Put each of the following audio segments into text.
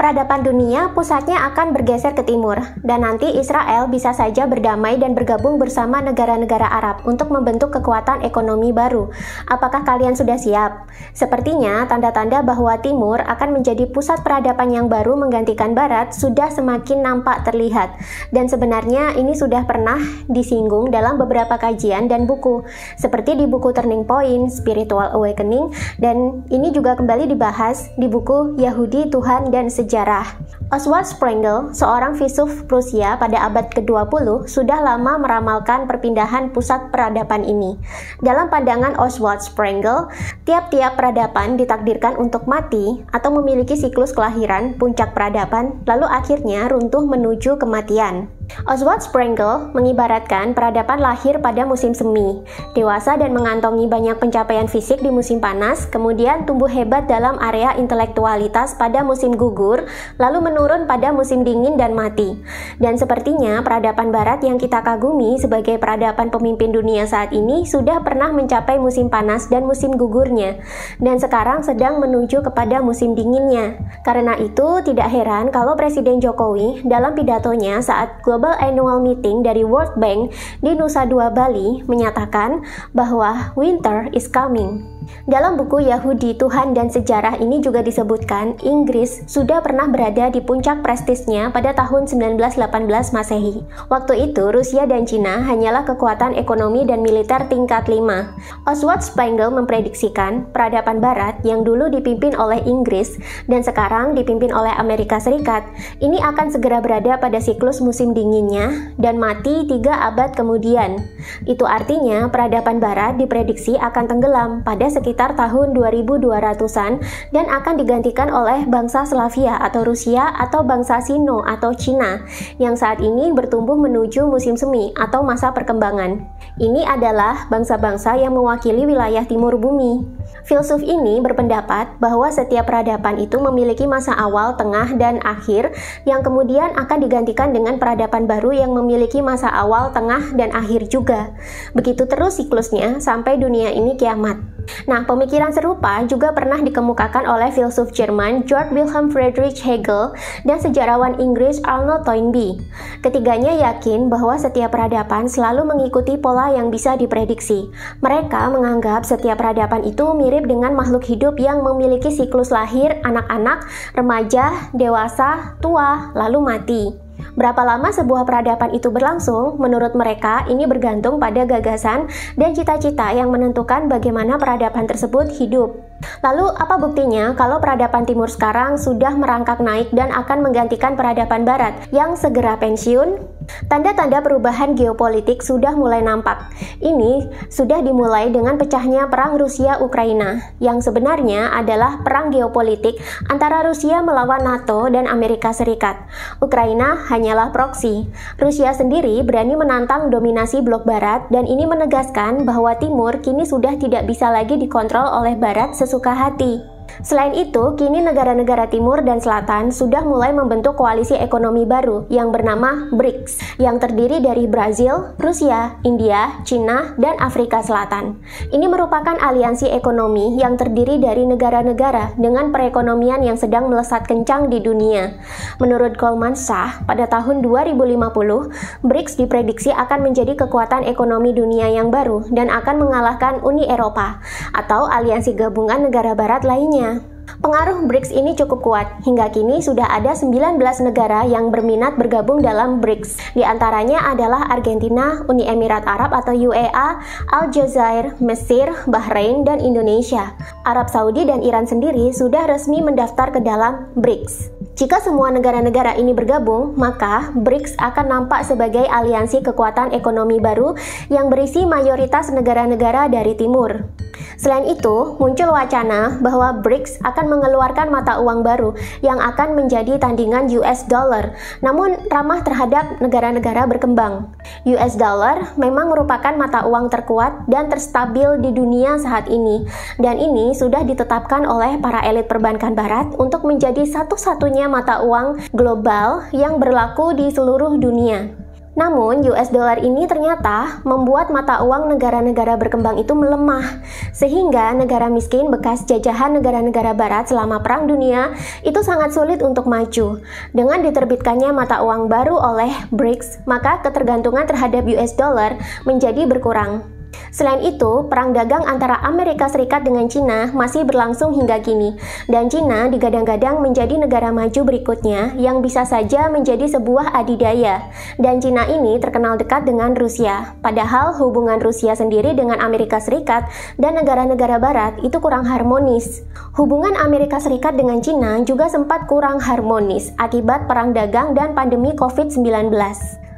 peradaban dunia pusatnya akan bergeser ke timur, dan nanti Israel bisa saja berdamai dan bergabung bersama negara-negara Arab untuk membentuk kekuatan ekonomi baru. Apakah kalian sudah siap? Sepertinya tanda-tanda bahwa timur akan menjadi pusat peradaban yang baru menggantikan barat sudah semakin nampak terlihat, dan sebenarnya ini sudah pernah disinggung dalam beberapa kajian dan buku, seperti di buku Turning Point, Spiritual Awakening, dan ini juga kembali dibahas di buku Yahudi, Tuhan, dan Sejarah. Oswald Sprengel, seorang filsuf Prusia pada abad ke-20, sudah lama meramalkan perpindahan pusat peradaban ini. Dalam pandangan Oswald Sprengel, tiap-tiap peradaban ditakdirkan untuk mati atau memiliki siklus kelahiran, puncak peradaban, lalu akhirnya runtuh menuju kematian. Oswald Sprengel mengibaratkan peradaban lahir pada musim semi, dewasa dan mengantongi banyak pencapaian fisik di musim panas, kemudian tumbuh hebat dalam area intelektualitas pada musim gugur, lalu menurun pada musim dingin dan mati. Dan sepertinya peradaban barat yang kita kagumi sebagai peradaban pemimpin dunia saat ini sudah pernah mencapai musim panas dan musim gugurnya, dan sekarang sedang menuju kepada musim dinginnya. Karena itu tidak heran kalau Presiden Jokowi dalam pidatonya saat Global Annual Meeting dari World Bank di Nusa Dua Bali menyatakan bahwa winter is coming. Dalam buku Yahudi, Tuhan, dan Sejarah ini juga disebutkan Inggris sudah pernah berada di puncak prestisnya pada tahun 1918 Masehi. Waktu itu Rusia dan Cina hanyalah kekuatan ekonomi dan militer tingkat 5. Oswald Spengler memprediksikan peradaban barat yang dulu dipimpin oleh Inggris dan sekarang dipimpin oleh Amerika Serikat ini akan segera berada pada siklus musim dinginnya dan mati 3 abad kemudian. Itu artinya peradaban barat diprediksi akan tenggelam pada sekitar tahun 2200-an dan akan digantikan oleh bangsa Slavia atau Rusia atau bangsa Sino atau Cina yang saat ini bertumbuh menuju musim semi atau masa perkembangan. Ini adalah bangsa-bangsa yang mewakili wilayah timur bumi. Filsuf ini berpendapat bahwa setiap peradaban itu memiliki masa awal, tengah, dan akhir yang kemudian akan digantikan dengan peradaban baru yang memiliki masa awal, tengah, dan akhir juga. Begitu terus siklusnya sampai dunia ini kiamat. Nah, pemikiran serupa juga pernah dikemukakan oleh filsuf Jerman Georg Wilhelm Friedrich Hegel dan sejarawan Inggris Arnold Toynbee. Ketiganya yakin bahwa setiap peradaban selalu mengikuti pola yang bisa diprediksi. Mereka menganggap setiap peradaban itu mirip dengan makhluk hidup yang memiliki siklus lahir, anak-anak, remaja, dewasa, tua, lalu mati. Berapa lama sebuah peradaban itu berlangsung? Menurut mereka, ini bergantung pada gagasan dan cita-cita yang menentukan bagaimana peradaban tersebut hidup. Lalu, apa buktinya kalau peradaban timur sekarang sudah merangkak naik dan akan menggantikan peradaban barat yang segera pensiun? Tanda-tanda perubahan geopolitik sudah mulai nampak. Ini sudah dimulai dengan pecahnya perang Rusia-Ukraina, yang sebenarnya adalah perang geopolitik antara Rusia melawan NATO dan Amerika Serikat. Ukraina hanyalah proksi. Rusia sendiri berani menantang dominasi blok barat dan ini menegaskan bahwa timur kini sudah tidak bisa lagi dikontrol oleh barat sesuka hati. Selain itu, kini negara-negara timur dan selatan sudah mulai membentuk koalisi ekonomi baru yang bernama BRICS, yang terdiri dari Brazil, Rusia, India, Cina, dan Afrika Selatan. Ini merupakan aliansi ekonomi yang terdiri dari negara-negara dengan perekonomian yang sedang melesat kencang di dunia. Menurut Goldman Sachs, pada tahun 2050, BRICS diprediksi akan menjadi kekuatan ekonomi dunia yang baru dan akan mengalahkan Uni Eropa atau aliansi gabungan negara barat lainnya. Pengaruh BRICS ini cukup kuat. Hingga kini sudah ada 19 negara yang berminat bergabung dalam BRICS. Di antaranya adalah Argentina, Uni Emirat Arab atau UEA, Aljazair, Mesir, Bahrain, dan Indonesia. Arab Saudi dan Iran sendiri sudah resmi mendaftar ke dalam BRICS. Jika semua negara-negara ini bergabung, maka BRICS akan nampak sebagai aliansi kekuatan ekonomi baru yang berisi mayoritas negara-negara dari timur. Selain itu, muncul wacana bahwa BRICS akan mengeluarkan mata uang baru yang akan menjadi tandingan US dollar, namun ramah terhadap negara-negara berkembang. US dollar memang merupakan mata uang terkuat dan terstabil di dunia saat ini, dan ini sudah ditetapkan oleh para elit perbankan barat untuk menjadi satu-satunya mata uang global yang berlaku di seluruh dunia. Namun, US dollar ini ternyata membuat mata uang negara-negara berkembang itu melemah, sehingga negara miskin bekas jajahan negara-negara barat selama Perang Dunia itu sangat sulit untuk maju. Dengan diterbitkannya mata uang baru oleh BRICS, maka ketergantungan terhadap US dollar menjadi berkurang. Selain itu, perang dagang antara Amerika Serikat dengan Cina masih berlangsung hingga kini, dan Cina digadang-gadang menjadi negara maju berikutnya yang bisa saja menjadi sebuah adidaya. Dan Cina ini terkenal dekat dengan Rusia, padahal hubungan Rusia sendiri dengan Amerika Serikat dan negara-negara barat itu kurang harmonis. Hubungan Amerika Serikat dengan Cina juga sempat kurang harmonis akibat perang dagang dan pandemi COVID-19.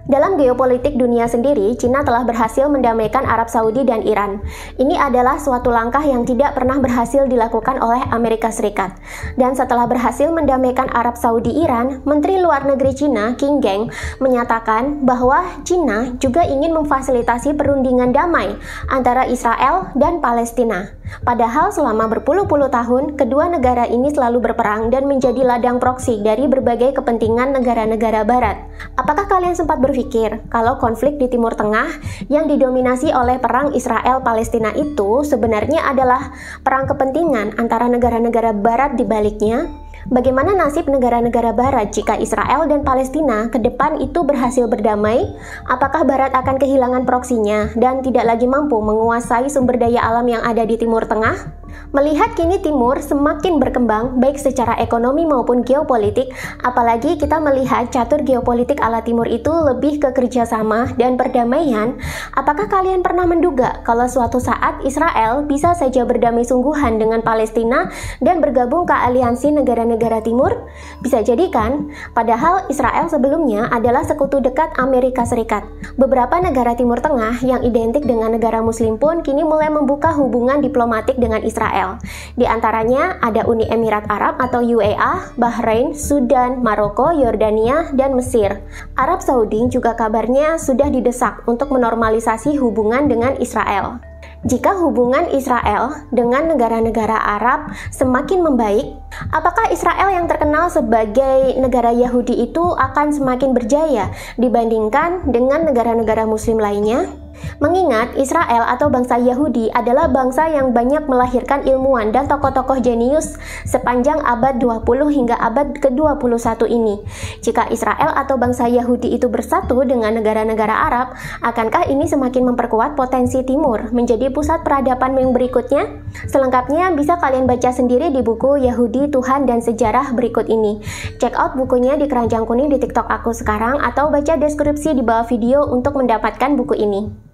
Dalam geopolitik dunia sendiri, Cina telah berhasil mendamaikan Arab Saudi dan Iran. Ini adalah suatu langkah yang tidak pernah berhasil dilakukan oleh Amerika Serikat. Dan setelah berhasil mendamaikan Arab Saudi Iran, Menteri Luar Negeri Cina, Qin Gang, menyatakan bahwa Cina juga ingin memfasilitasi perundingan damai antara Israel dan Palestina. Padahal selama berpuluh-puluh tahun, kedua negara ini selalu berperang dan menjadi ladang proksi dari berbagai kepentingan negara-negara barat. Apakah kalian sempat berpikir kalau konflik di Timur Tengah yang didominasi oleh perang Israel-Palestina itu sebenarnya adalah perang kepentingan antara negara-negara barat di baliknya? Bagaimana nasib negara-negara barat jika Israel dan Palestina ke depan itu berhasil berdamai? Apakah barat akan kehilangan proksinya dan tidak lagi mampu menguasai sumber daya alam yang ada di Timur Tengah? Melihat kini Timur semakin berkembang baik secara ekonomi maupun geopolitik, apalagi kita melihat catur geopolitik ala Timur itu lebih ke kerjasama dan perdamaian, apakah kalian pernah menduga kalau suatu saat Israel bisa saja berdamai sungguhan dengan Palestina dan bergabung ke aliansi negara-negara Timur? Bisa jadi kan? Padahal Israel sebelumnya adalah sekutu dekat Amerika Serikat. Beberapa negara Timur Tengah yang identik dengan negara Muslim pun kini mulai membuka hubungan diplomatik dengan Israel. Di antaranya ada Uni Emirat Arab atau UAE, Bahrain, Sudan, Maroko, Yordania, dan Mesir. Arab Saudi juga kabarnya sudah didesak untuk menormalisasi hubungan dengan Israel. Jika hubungan Israel dengan negara-negara Arab semakin membaik, apakah Israel yang terkenal sebagai negara Yahudi itu akan semakin berjaya dibandingkan dengan negara-negara Muslim lainnya? Mengingat Israel atau bangsa Yahudi adalah bangsa yang banyak melahirkan ilmuwan dan tokoh-tokoh jenius sepanjang abad 20 hingga abad ke-21 ini. Jika Israel atau bangsa Yahudi itu bersatu dengan negara-negara Arab, akankah ini semakin memperkuat potensi Timur menjadi pusat peradaban yang berikutnya? Selengkapnya bisa kalian baca sendiri di buku Yahudi, Tuhan, dan Sejarah berikut ini. Check out bukunya di keranjang kuning di TikTok aku sekarang atau baca deskripsi di bawah video untuk mendapatkan buku ini.